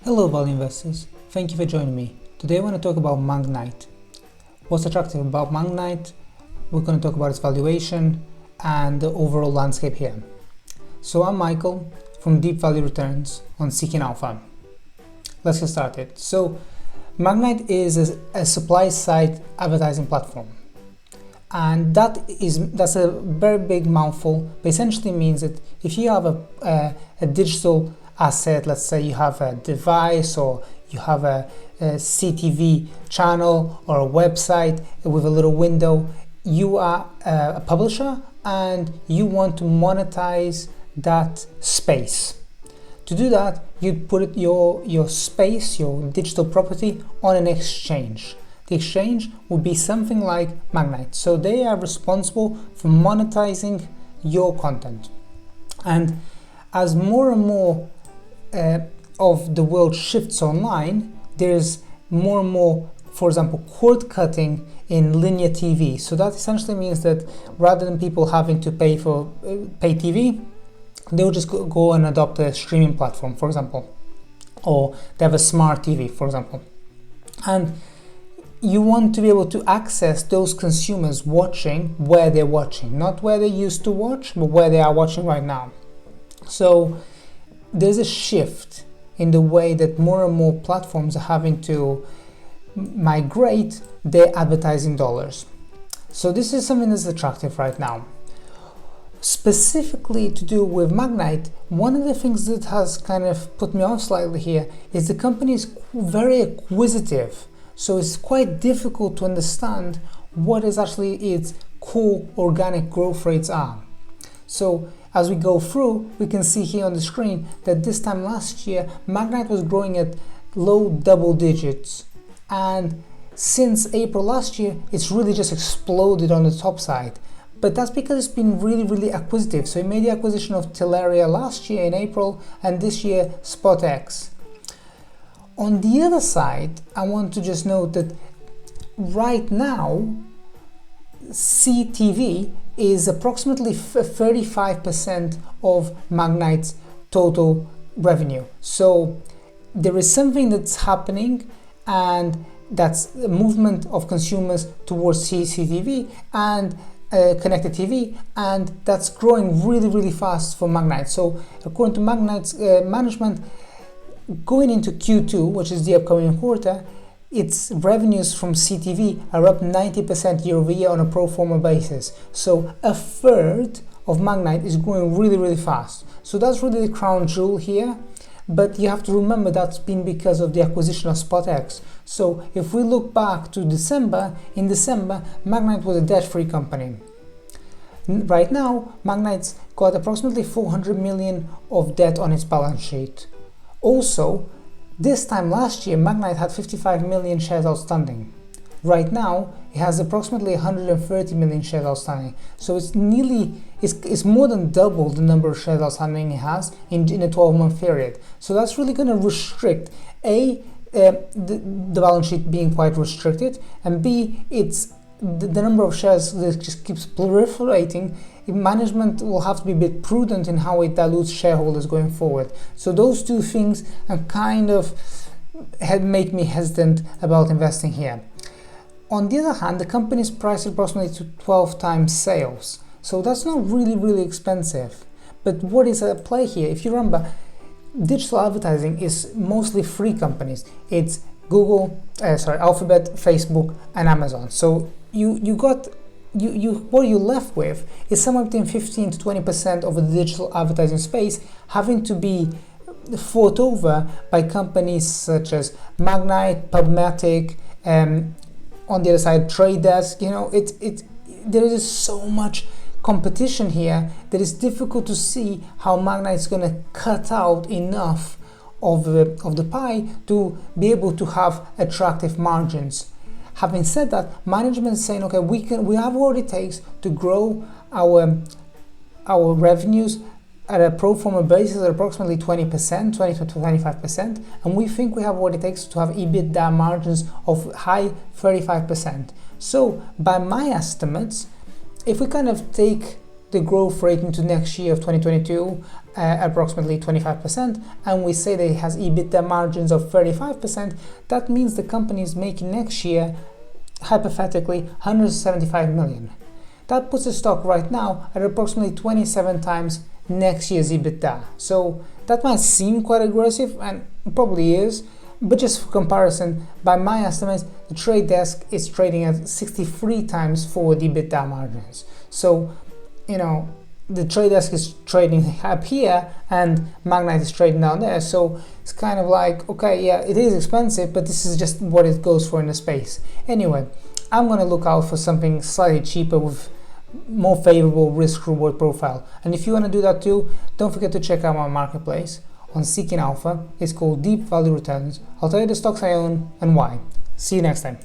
Hello value investors, thank you for joining me. Today I want to talk about Magnite. What's attractive about Magnite? We're going to talk about its valuation and the overall landscape here. So I'm Michael from Deep Value Returns on Seeking Alpha. Let's get started. So Magnite is a supply side advertising platform. And that's a very big mouthful, but essentially means that if you have a digital asset, let's say you have a device or you have a CTV channel or a website with a little window, you are a publisher and you want to monetize that space. To do that, you put your space, your digital property on an exchange. The exchange would be something like Magnite. So they are responsible for monetizing your content. And as more and more of the world shifts online, there's more and more, for example, cord cutting in linear TV. So that essentially means that rather than people having to pay for pay TV, they'll just go and adopt a streaming platform, for example, or they have a smart TV, for example. And you want to be able to access those consumers watching where they're watching, not where they used to watch, but where they are watching right now. So there's a shift in the way that more and more platforms are having to migrate their advertising dollars. So this is something that's attractive right now. Specifically to do with Magnite, one of the things that has kind of put me off slightly here is the company is very acquisitive. So it's quite difficult to understand what is actually its core organic growth rates are. So as we go through, we can see here on the screen that this time last year, Magnite was growing at low double digits. And since April last year, it's really just exploded on the top side. But that's because it's been really acquisitive. So it made the acquisition of Teleria last year in April and this year SpotX. On the other side, I want to just note that right now, CTV is approximately 35% of Magnite's total revenue. So there is something that's happening, and that's a movement of consumers towards CCTV and connected TV, and that's growing really fast for Magnite. So according to Magnite's management, going into Q2, which is the upcoming quarter, its revenues from CTV are up 90% year over year on a pro forma basis. So a third of Magnite is growing really fast. So that's really the crown jewel here. But you have to remember that's been because of the acquisition of SpotX. So if we look back to December, in December, Magnite was a debt-free company. Right now, Magnite's got approximately 400 million of debt on its balance sheet. Also, this time last year, Magnite had 55 million shares outstanding. Right now, it has approximately 130 million shares outstanding. So it's more than double the number of shares outstanding it has in a 12-month period. So that's really going to restrict, A, the balance sheet being quite restricted, and B, it's the number of shares that just keeps proliferating. Management will have to be a bit prudent in how it dilutes shareholders going forward. So those two things are kind of make me hesitant about investing here. On the other hand, the company is priced approximately to 12 times sales. So that's not really expensive. But what is at play here? If you remember, digital advertising is mostly free companies. It's Google, Alphabet, Facebook, and Amazon. So what you're left with is somewhere between 15 to 20% of the digital advertising space having to be fought over by companies such as Magnite, PubMatic, on the other side, Trade Desk. There is so much competition here that it's difficult to see how Magnite is going to cut out enough of the pie to be able to have attractive margins. Having said that, management is saying, okay, we have what it takes to grow our revenues at a pro forma basis at approximately 20%, 20 to 25%, and we think we have what it takes to have EBITDA margins of high 35%. So by my estimates, if we kind of take the growth rate into next year of 2022 approximately 25%, and we say that it has EBITDA margins of 35%, that means the company is making next year, hypothetically, 175 million. That puts the stock right now at approximately 27 times next year's EBITDA. So that might seem quite aggressive, and it probably is, but just for comparison, by my estimates, the trade desk is trading at 63 times forward EBITDA margins. So, you know, the trade desk is trading up here and Magnite is trading down there. So it's kind of like, okay, yeah, it is expensive, but this is just what it goes for in the space. Anyway, I'm going to look out for something slightly cheaper with more favorable risk-reward profile. And if you want to do that too, don't forget to check out my marketplace on Seeking Alpha. It's called Deep Value Returns. I'll tell you the stocks I own and why. See you next time.